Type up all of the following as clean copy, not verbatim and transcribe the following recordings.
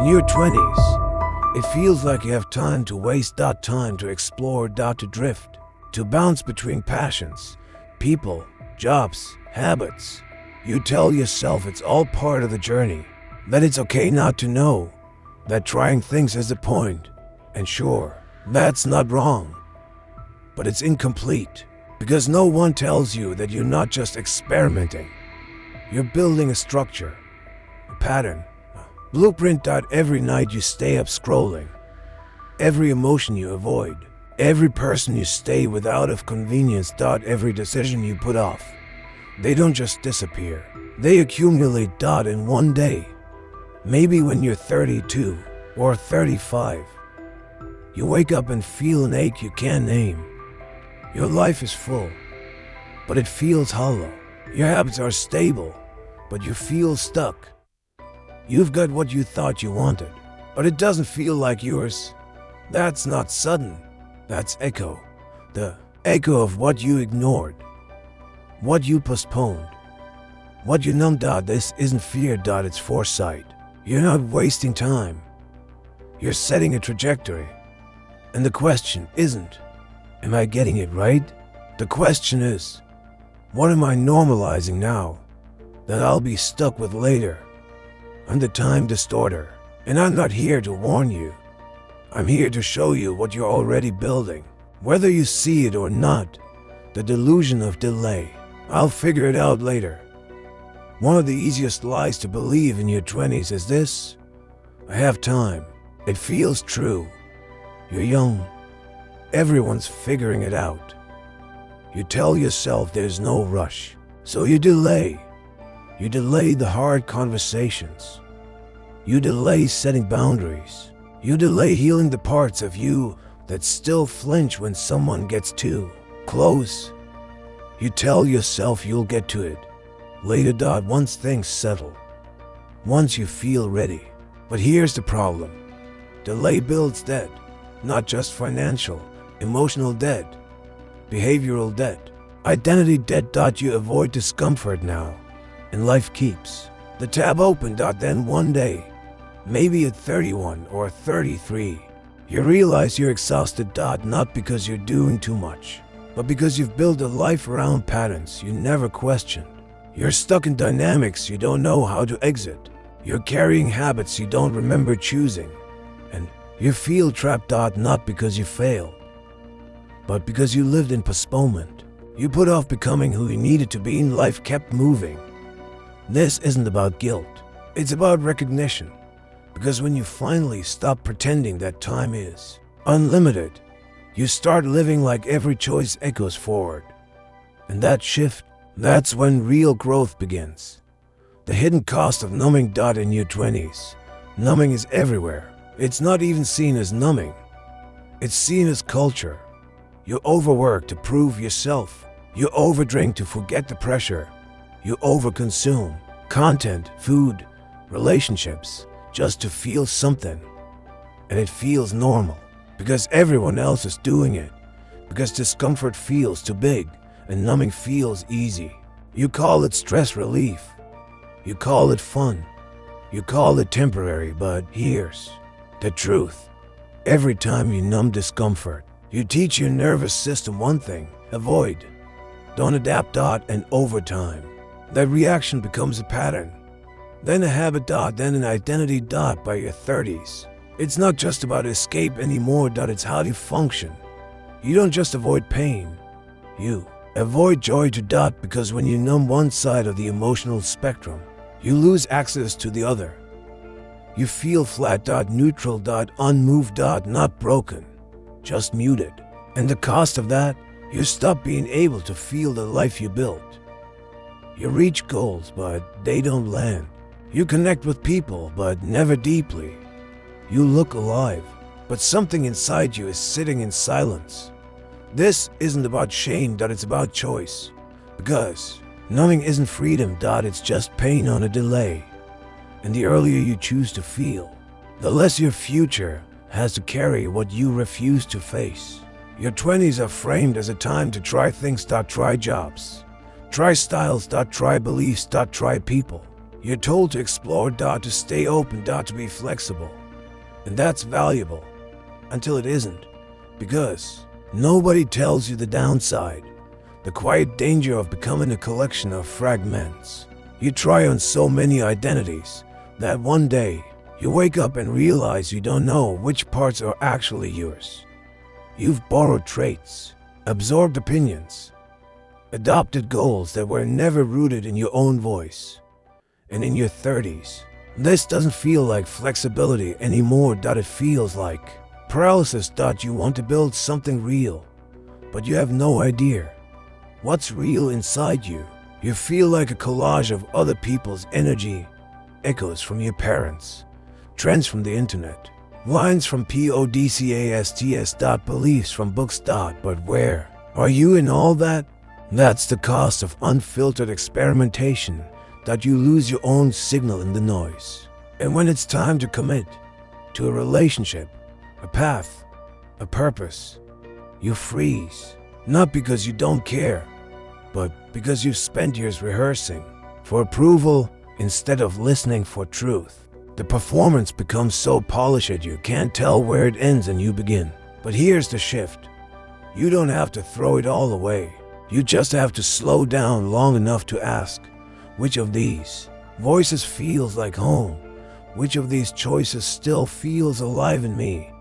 In your 20s, it feels like you have time to waste, time to explore, to drift, to bounce between passions, people, jobs, habits. You tell yourself it's all part of the journey, that it's okay not to know, that trying things is the point. And sure, that's not wrong, but it's incomplete, because no one tells you that you're not just experimenting. You're building a structure, a pattern, a blueprint. Every night you stay up scrolling, every emotion you avoid, every person you stay with out of convenience. Every decision you put off. They don't just disappear, they accumulate. In one day, maybe when you're 32 or 35, you wake up and feel an ache you can't name. Your life is full, but it feels hollow. Your habits are stable, but you feel stuck. You've got what you thought you wanted, but it doesn't feel like yours. That's not sudden, that's echo. The echo of what you ignored, what you postponed, what you numbed. This isn't fear, it's foresight. You're not wasting time. You're setting a trajectory. And the question isn't, am I getting it right? The question is, what am I normalizing now that I'll be stuck with later? I'm the time distorter, and I'm not here to warn you. I'm here to show you what you're already building. Whether you see it or not, the delusion of delay. I'll figure it out later. One of the easiest lies to believe in your 20s is this: I have time. It feels true. You're young. Everyone's figuring it out. You tell yourself there's no rush, so you delay. You delay the hard conversations. You delay setting boundaries. You delay healing the parts of you that still flinch when someone gets too close. You tell yourself you'll get to it later. Once things settle, once you feel ready. But here's the problem: delay builds debt. Not just financial, emotional debt, behavioral debt, identity debt. You avoid discomfort now, and life keeps the tab open. Then one day, maybe at 31 or 33, you realize you're exhausted. Not because you're doing too much, but because you've built a life around patterns you never questioned. You're stuck in dynamics you don't know how to exit. You're carrying habits you don't remember choosing. And you feel trapped. Not because you failed, but because you lived in postponement. You put off becoming who you needed to be, and life kept moving. This isn't about guilt. It's about recognition. Because when you finally stop pretending that time is unlimited, you start living like every choice echoes forward. And that shift, that's when real growth begins. The hidden cost of numbing. In your 20s, numbing is everywhere. It's not even seen as numbing. It's seen as culture. You overwork to prove yourself. You overdrink to forget the pressure. You overconsume content, food, relationships, just to feel something. And it feels normal because everyone else is doing it. Because discomfort feels too big and numbing feels easy. You call it stress relief. You call it fun. You call it temporary, but here's the truth. Every time you numb discomfort, you teach your nervous system one thing: avoid. Don't adapt. And over time, that reaction becomes a pattern, then a habit. Then an identity. By your 30s, it's not just about escape anymore. It's how you function. You don't just avoid pain, you avoid joy too. Because when you numb one side of the emotional spectrum, you lose access to the other. You feel flat. Neutral. Unmoved. Not broken, just muted. And the cost of that, you stop being able to feel the life you built. You reach goals, but they don't land. You connect with people, but never deeply. You look alive, but something inside you is sitting in silence. This isn't about shame. It's about choice. Because numbing isn't freedom. It's just pain on a delay. And the earlier you choose to feel, the less your future has to carry what you refuse to face. Your 20s are framed as a time to try things. Try jobs, try styles. Try beliefs. Try people. You're told to explore, to stay open, to be flexible. And that's valuable until it isn't, because nobody tells you the downside, the quiet danger of becoming a collection of fragments. You try on so many identities that one day you wake up and realize you don't know which parts are actually yours. You've borrowed traits, absorbed opinions, adopted goals that were never rooted in your own voice. And in your 30s, this doesn't feel like flexibility anymore. It feels like paralysis. You want to build something real, but you have no idea what's real inside you. You feel like a collage of other people's energy, echoes from your parents, trends from the internet, lines from podcasts. Beliefs from books. But where are you in all that? That's the cost of unfiltered experimentation. You lose your own signal in the noise. And when it's time to commit to a relationship, a path, a purpose, you freeze. Not because you don't care, but because you've spent years rehearsing for approval instead of listening for truth. The performance becomes so polished you can't tell where it ends and you begin. But here's the shift. You don't have to throw it all away. You just have to slow down long enough to ask, which of these voices feels like home? Which of these choices still feels alive in me,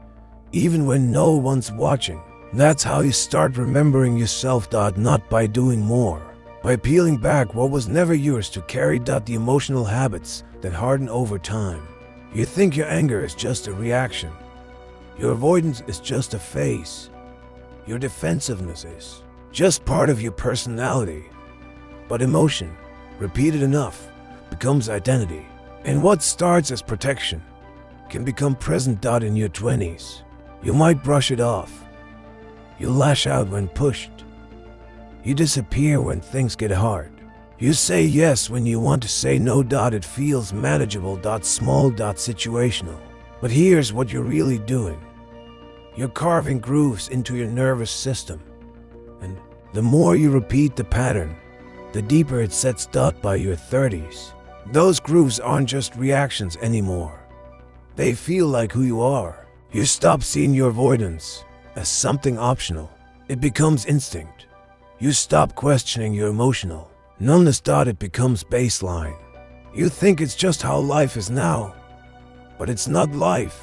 even when no one's watching? That's how you start remembering yourself. Not by doing more, by peeling back what was never yours to carry. The emotional habits that harden over time. You think your anger is just a reaction. Your avoidance is just a phase. Your defensiveness is just part of your personality. But emotion, repeated enough, becomes identity. And what starts as protection can become present. In your 20s, you might brush it off. You lash out when pushed. You disappear when things get hard. You say yes when you want to say no. It feels manageable. Small. Situational. But here's what you're really doing. You're carving grooves into your nervous system. And the more you repeat the pattern, the deeper it sets. By your 30s, those grooves aren't just reactions anymore. They feel like who you are. You stop seeing your avoidance as something optional. It becomes instinct. You stop questioning your emotional numbness. It becomes baseline. You think it's just how life is now, but it's not life.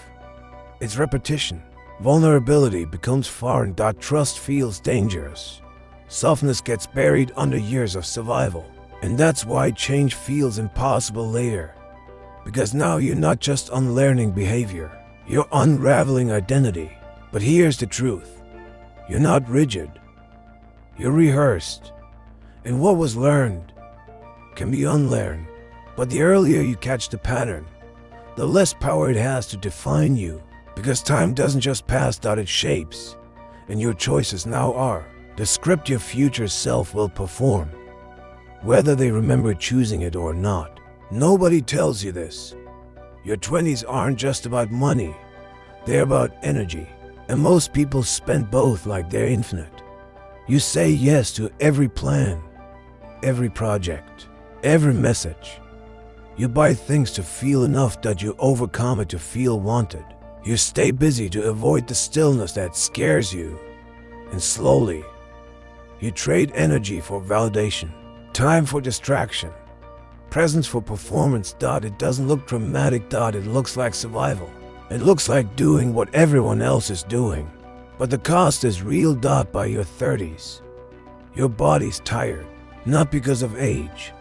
It's repetition. Vulnerability becomes foreign. Trust feels dangerous. Softness gets buried under years of survival. And that's why change feels impossible later. Because now you're not just unlearning behavior, you're unraveling identity. But here's the truth. You're not rigid. You're rehearsed. And what was learned can be unlearned. But the earlier you catch the pattern, the less power it has to define you. Because time doesn't just pass. It shapes. And your choices now are the script your future self will perform, whether they remember choosing it or not. Nobody tells you this. Your 20s aren't just about money. They're about energy. And most people spend both like they're infinite. You say yes to every plan, every project, every message. You buy things to feel enough. You overcome it to feel wanted. You stay busy to avoid the stillness that scares you. And slowly, you trade energy for validation, time for distraction, presence for performance. It doesn't look dramatic. It looks like survival. It looks like doing what everyone else is doing. But the cost is real. By your 30s, your body's tired, not because of age,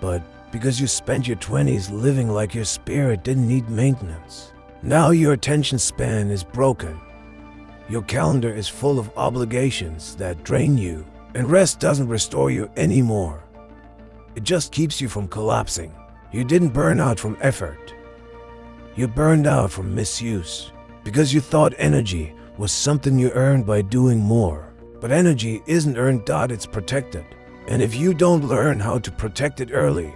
but because you spent your 20s living like your spirit didn't need maintenance. Now your attention span is broken. Your calendar is full of obligations that drain you, and rest doesn't restore you anymore. It just keeps you from collapsing. You didn't burn out from effort. You burned out from misuse, because you thought energy was something you earned by doing more. But energy isn't earned. It's protected. And if you don't learn how to protect it early,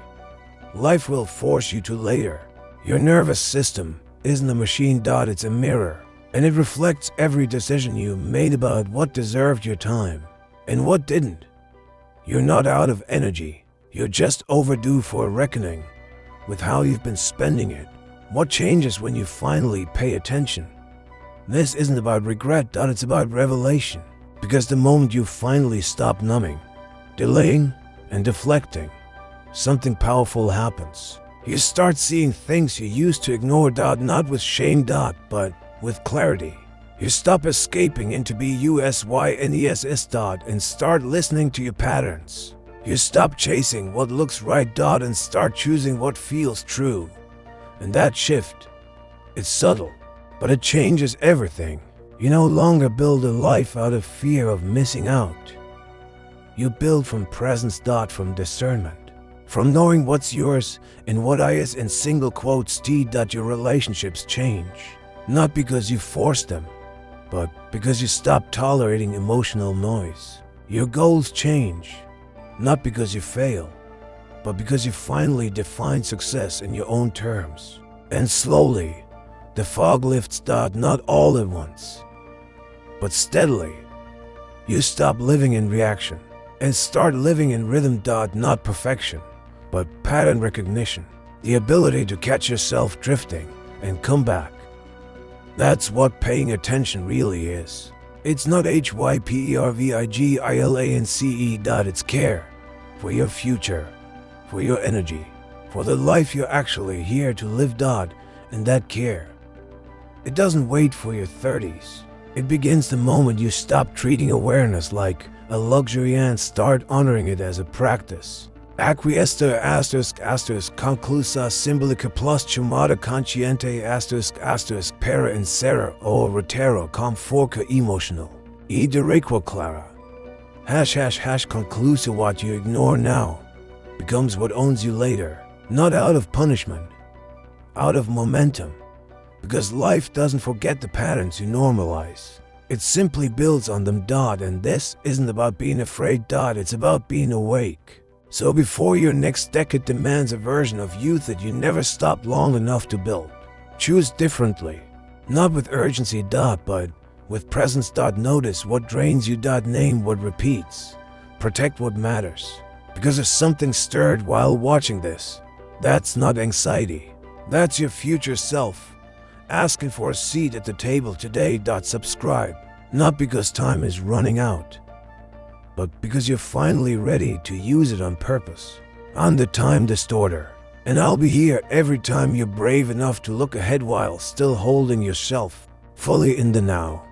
life will force you to later. Your nervous system isn't a machine. It's a mirror. And it reflects every decision you made about what deserved your time and what didn't. You're not out of energy. You're just overdue for a reckoning with how you've been spending it. What changes when you finally pay attention? This isn't about regret, it's about revelation. Because the moment you finally stop numbing, delaying, and deflecting, something powerful happens. You start seeing things you used to ignore, not with shame, but with clarity. You stop escaping into BUSYNESS, and start listening to your patterns. You stop chasing what looks right, and start choosing what feels true. And that shift, it's subtle, but it changes everything. You no longer build a life out of fear of missing out. You build from presence, from discernment, from knowing what's yours and what is in single quotes that your relationships change. Not because you force them, but because you stop tolerating emotional noise. Your goals change, not because you fail, but because you finally define success in your own terms. And slowly, the fog lifts, not all at once, but steadily. You stop living in reaction and start living in rhythm, not perfection, but pattern recognition. The ability to catch yourself drifting and come back. That's what paying attention really is. It's not HYPERVIGILANCE. It's care for your future, for your energy, for the life you're actually here to live. And that care, it doesn't wait for your 30s. It begins the moment you stop treating awareness like a luxury and start honoring it as a practice. Acquiescer conclusa symbolica plus chamada consciente para in sera o retero com forca emotional. E derequa clara. ### conclusa what you ignore now becomes what owns you later. Not out of punishment, out of momentum. Because life doesn't forget the patterns you normalize. It simply builds on them. And this isn't about being afraid. It's about being awake. So before your next decade demands a version of youth that you never stopped long enough to build, choose differently. Not with urgency, but with presence. Notice what drains you. Name what repeats. Protect what matters. Because if something stirred while watching this, that's not anxiety. That's your future self asking for a seat at the table today. Subscribe. Not because time is running out, but because you're finally ready to use it on purpose. I'm the Time Distorter, and I'll be here every time you're brave enough to look ahead while still holding yourself fully in the now.